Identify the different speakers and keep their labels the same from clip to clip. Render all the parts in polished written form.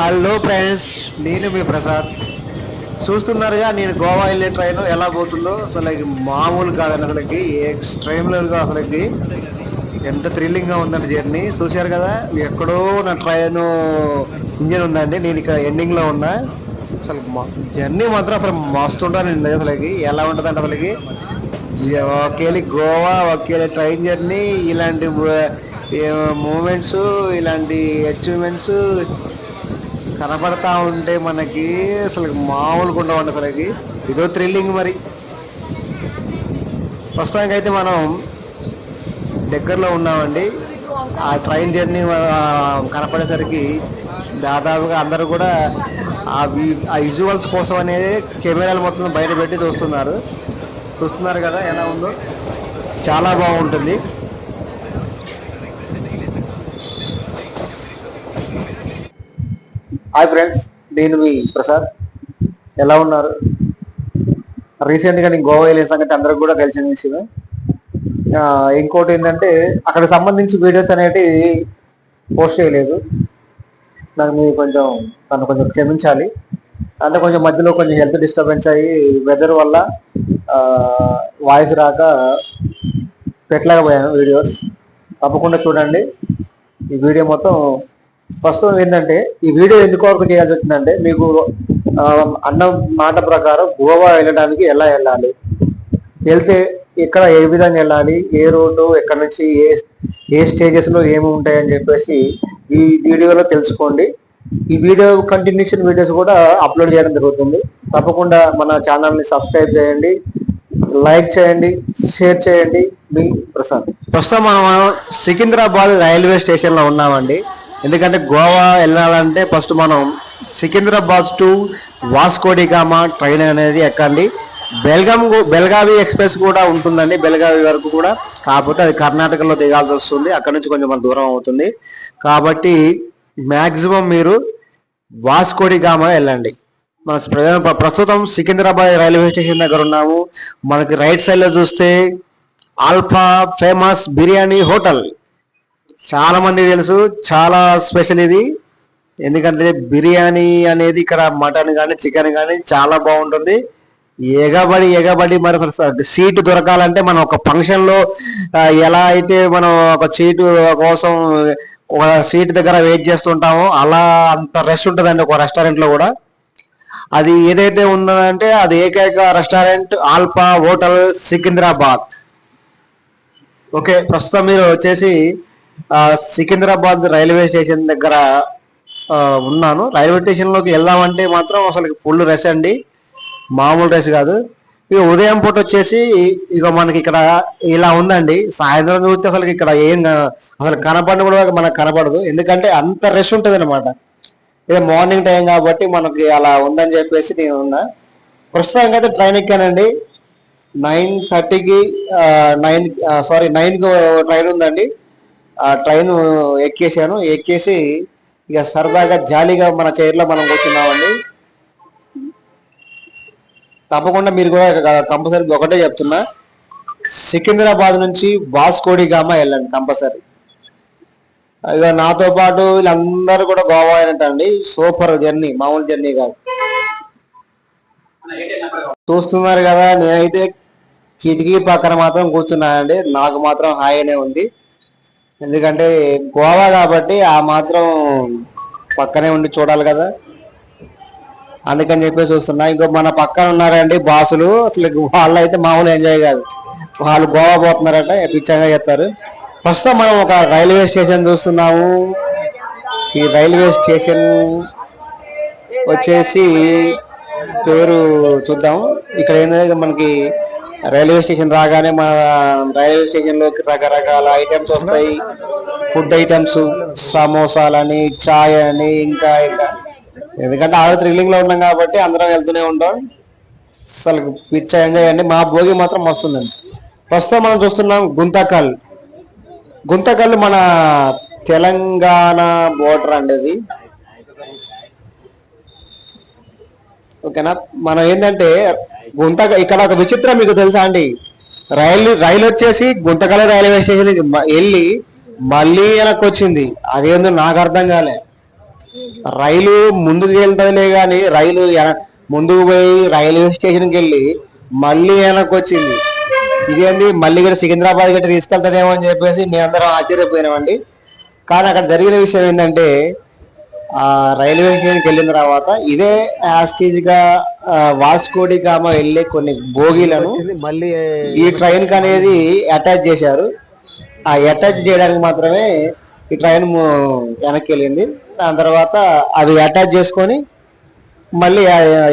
Speaker 1: Hello friends, నేను మీ ప్రసాద్. చూస్తున్నారుగా నేను గోవా వెళ్ళే ట్రైన్ ఎలా పోతుందో. అసలు మామూలు కాదండి, అసలుకి ఎక్స్ట్రీమ్ లెవెల్గా అసలుకి ఎంత థ్రిల్లింగ్గా ఉందండి జర్నీ. చూశారు కదా, ఎక్కడో నా ట్రైన్ ఇంజన్ ఉందండి, నేను ఇక్కడ ఎండింగ్లో ఉన్నా. అసలు జర్నీ మాత్రం అసలు మస్తు ఉంటానండి. అసలుకి ఎలా ఉంటుందంటే అసలుకి ఒకేలి గోవా, ఒకేలి ట్రైన్ జర్నీ, ఇలాంటి మూమెంట్స్, ఇలాంటి అచీవ్మెంట్స్ కనపడతా ఉంటే మనకి అసలు మామూలుగా ఉండవండి. అసలుకి ఇదో థ్రిల్లింగ్. మరి ప్రస్తుతానికి అయితే మనం దగ్గరలో ఉన్నామండి. ఆ ట్రైన్ జర్నీ కనపడేసరికి దాదాపుగా అందరూ కూడా ఆ విజువల్స్ కోసం అనేది కెమెరాలు మొత్తం బయట పెట్టి చూస్తున్నారు కదా ఎలా ఉందో. చాలా బాగుంటుంది. హాయ్ ఫ్రెండ్స్, నేను మీ ప్రసాద్. ఎలా ఉన్నారు? రీసెంట్గా నేను గోవా వెళ్ళిన సంగతి అందరికి కూడా తెలిసిన విషయమే. ఇంకోటి ఏంటంటే అక్కడ సంబంధించి వీడియోస్ అనేవి పోస్ట్ చేయలేదు. నాకు మీరు కొంచెం క్షమించాలి. అంటే కొంచెం మధ్యలో కొంచెం హెల్త్ డిస్టర్బెన్స్ అయ్యి వెదర్ వల్ల వాయిస్ రాక పెట్టలేకపోయాను వీడియోస్. తప్పకుండా చూడండి ఈ వీడియో మొత్తం. ప్రస్తుతం ఏంటంటే ఈ వీడియో ఎందుకు వరకు చేయాల్సి వచ్చిందంటే, మీకు అన్న మాట ప్రకారం గోవా వెళ్ళడానికి ఎలా వెళ్ళాలి, వెళ్తే ఎక్కడ ఏ విధంగా వెళ్ళాలి, ఏ రోడ్డు ఎక్కడ నుంచి ఏ స్టేజెస్లో ఏమి ఉంటాయని చెప్పేసి ఈ వీడియోలో తెలుసుకోండి. ఈ వీడియో కంటిన్యూషన్ వీడియోస్ కూడా అప్లోడ్ చేయడం జరుగుతుంది. తప్పకుండా మన ఛానల్ని సబ్స్క్రైబ్ చేయండి, లైక్ చేయండి, షేర్ చేయండి. మీ ప్రసాద్. ప్రస్తుతం మనం సికింద్రాబాద్ రైల్వే స్టేషన్లో ఉన్నామండి. ఎందుకంటే గోవా వెళ్ళాలంటే ఫస్ట్ మనం సికింద్రాబాద్ టు వాస్కోడిగామా ట్రైన్ అనేది ఎక్కండి. బెల్గావి ఎక్స్ప్రెస్ కూడా ఉంటుందండి, బెల్గావి వరకు కూడా. కాకపోతే అది కర్ణాటకలో దిగాల్సి వస్తుంది, అక్కడ నుంచి కొంచెం మన దూరం అవుతుంది. కాబట్టి మ్యాక్సిమం మీరు వాస్కోడిగామా వెళ్ళండి. మన ప్రస్తుతం సికింద్రాబాద్ రైల్వే స్టేషన్ దగ్గర ఉన్నాము. మనకి రైట్ సైడ్లో చూస్తే ఆల్ఫా ఫేమస్ బిర్యానీ హోటల్. చాలా మంది తెలుసు, చాలా స్పెషల్ ఇది. ఎందుకంటే బిర్యానీ అనేది ఇక్కడ మటన్ కానీ చికెన్ కానీ చాలా బాగుంటుంది. ఎగబడి మరి సీటు దొరకాలంటే మనం ఒక ఫంక్షన్లో ఎలా అయితే మనం ఒక సీటు కోసం ఒక సీట్ దగ్గర వెయిట్ చేస్తుంటామో అలా అంత రష్ ఉంటుందండి ఒక రెస్టారెంట్లో కూడా. అది ఏదైతే ఉందంటే అది ఏకైక restaurant alpha hotel Secunderabad. Okay, ప్రస్తుతం మీరు వచ్చేసి సికింద్రాబాద్ రైల్వే స్టేషన్ దగ్గర ఉన్నాను. రైల్వే స్టేషన్లోకి వెళ్దామంటే మాత్రం అసలు ఫుల్ రష్ అండి, మామూలు రష్ కాదు. ఇక ఉదయం పూట వచ్చేసి ఇక మనకి ఇక్కడ ఇలా ఉందండి. సాయంత్రం చూస్తే అసలు ఇక్కడ అసలు కనపడని కూడా మనకు కనపడదు, ఎందుకంటే అంత రష్ ఉంటుంది అనమాట. ఇక మార్నింగ్ టైం కాబట్టి మనకి అలా ఉందని చెప్పేసి నేను ఉన్నా. ప్రస్తుతానికి అయితే ట్రైన్ ఎక్కానండి. 9:30కి 9కి ట్రైన్ ఉందండి. ఆ ట్రైన్ ఎక్కేసి ఇక సరదాగా జాలీగా మన చైర్లో మనం కూర్చున్నామండి. తప్పకుండా మీరు కూడా కంపల్సరీ ఒకటే చెప్తున్నా, సికింద్రాబాద్ నుంచి వాస్కోడిగామా వెళ్ళండి కంపల్సరీ. ఇక నాతో పాటు వీళ్ళందరూ కూడా గోవా అయినట్టండి. సూపర్ జర్నీ, మామూలు జర్నీ కాదు. చూస్తున్నారు కదా, నేనైతే కిటికీ పక్కన మాత్రం కూర్చున్నానండి. నాకు మాత్రం హాయిగానే ఉంది, ఎందుకంటే గోవా కాబట్టి ఆ మాత్రం పక్కనే ఉండి చూడాలి కదా, అందుకని చెప్పి చూస్తున్నా. ఇంకో మన పక్కన ఉన్నారండి బాసులు. అసలు వాళ్ళు అయితే మామూలు ఎంజాయ్ కాదు, వాళ్ళు గోవా పోతున్నారట, పిచ్చంగా చేస్తారు. ప్రస్తుతం మనం ఒక రైల్వే స్టేషన్ చూస్తున్నాము. ఈ రైల్వే స్టేషన్ వచ్చేసి పేరు చూద్దాము. ఇక్కడ ఏంటంటే మనకి రైల్వే స్టేషన్ రాగానే మన రైల్వే స్టేషన్లోకి రకరకాల ఐటమ్స్ వస్తాయి. ఫుడ్ ఐటమ్స్, సమోసాలని, చాయ్ అని, ఇంకా ఎందుకంటే ఆడ థ్రిల్లింగ్లో ఉన్నాం కాబట్టి అందరం వెళ్తూనే ఉంటాం. అసలు పిచ్చ ఎంజాయ్ అండి. మా భోగి మాత్రం వస్తుందండి. ప్రస్తుతం మనం చూస్తున్నాం గుంతకల్ మన తెలంగాణ బోర్డర్ అండి అది. ఓకేనా, మనం ఏంటంటే ఇక్కడ ఒక విచిత్రం మీకు తెలుసా అండి, రైలు వచ్చేసి గుంతకల్ రైల్వే స్టేషన్కి వెళ్ళి మళ్ళీ వెనక్కి వచ్చింది. అదేందో నాకు అర్థం కాలే. రైలు ముందుకు వెళ్తుందిలే కానీ రైలు ముందుకు పోయి రైల్వే స్టేషన్కి వెళ్ళి మళ్ళీ వెనక్కి వచ్చింది. ఇదేంటి మళ్ళీ ఇక్కడ సికింద్రాబాద్ గట్టి తీసుకెళ్తుందేమో అని చెప్పేసి మేమందరం ఆశ్చర్యపోయినామండి. కానీ అక్కడ జరిగిన విషయం ఏంటంటే ఆ రైల్వే స్టేషన్కి వెళ్ళిన తర్వాత ఇదే యాస్టీజ్గా వాస్కోడి గామ వెళ్ళే కొన్ని బోగీలను మళ్ళీ ఈ ట్రైన్ కి అనేది అటాచ్ చేశారు. ఆ అటాచ్ చేయడానికి మాత్రమే ఈ ట్రైన్ వెనక్కి వెళ్ళింది. దాని తర్వాత అవి అటాచ్ చేసుకొని మళ్ళీ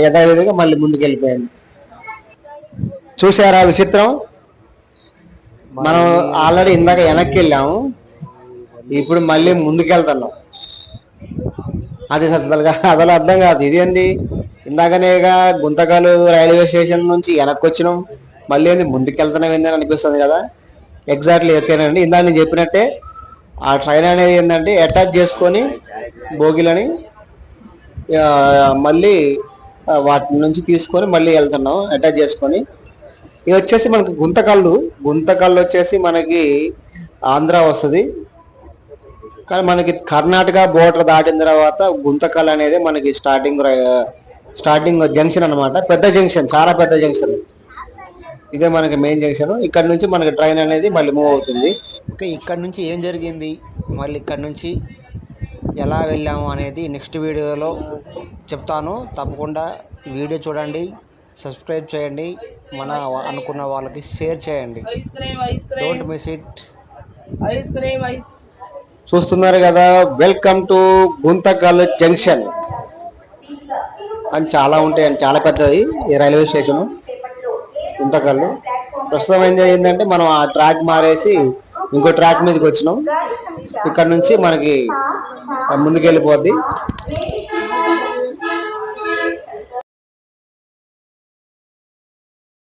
Speaker 1: యథావిధిగా మళ్ళీ ముందుకు వెళ్ళిపోయింది. చూసారా విచిత్రం? మనం ఆల్రెడీ ఇందాక వెనక్కి వెళ్ళాము, ఇప్పుడు మళ్ళీ ముందుకెళ్తున్నాం. అది అసలు అర్థం కాదు. ఇదేంది ఇందాకనేగా గుంతకల్ రైల్వే స్టేషన్ నుంచి వెనక్కి వచ్చినాం, మళ్ళీ ఏంది ముందుకెళ్తున్నాం ఏందని అనిపిస్తుంది కదా. ఎగ్జాక్ట్లీ ఓకేనండి. ఇందాక నేను చెప్పినట్టే ఆ ట్రైన్ అనేది ఏంటంటే అటాచ్ చేసుకొని బోగిలని మళ్ళీ వాటి నుంచి తీసుకొని మళ్ళీ వెళ్తున్నాం అటాచ్ చేసుకొని. ఇది వచ్చేసి మనకి గుంతకల్లు వచ్చేసి మనకి ఆంధ్ర వస్తుంది, కానీ మనకి కర్ణాటక బోర్డర్ దాటిన తర్వాత గుంతకల్ అనేది మనకి స్టార్టింగ్ జంక్షన్ అనమాట. పెద్ద జంక్షన్, చాలా పెద్ద జంక్షన్. ఇదే మనకి మెయిన్ జంక్షన్. ఇక్కడ నుంచి మనకి ట్రైన్ అనేది మళ్ళీ మూవ్ అవుతుంది.
Speaker 2: ఓకే, ఇక్కడ నుంచి ఏం జరిగింది, మళ్ళీ ఇక్కడ నుంచి ఎలా వెళ్ళాము అనేది నెక్స్ట్ వీడియోలో చెప్తాను. తప్పకుండా వీడియో చూడండి, సబ్స్క్రైబ్ చేయండి, మన అనుకున్న వాళ్ళకి షేర్ చేయండి. Don't miss it.
Speaker 1: చూస్తున్నారు కదా, వెల్కమ్ టు గుంతకల్ జంక్షన్. కానీ చాలా ఉంటాయండి, చాలా పెద్దది ఈ రైల్వే స్టేషన్ గుంతకల్. ప్రస్తుతం ఏం జరిగిందంటే మనం ఆ ట్రాక్ మారేసి ఇంకో ట్రాక్ మీదకి వచ్చినాం. ఇక్కడ నుంచి మనకి ముందుకెళ్ళిపోద్ది.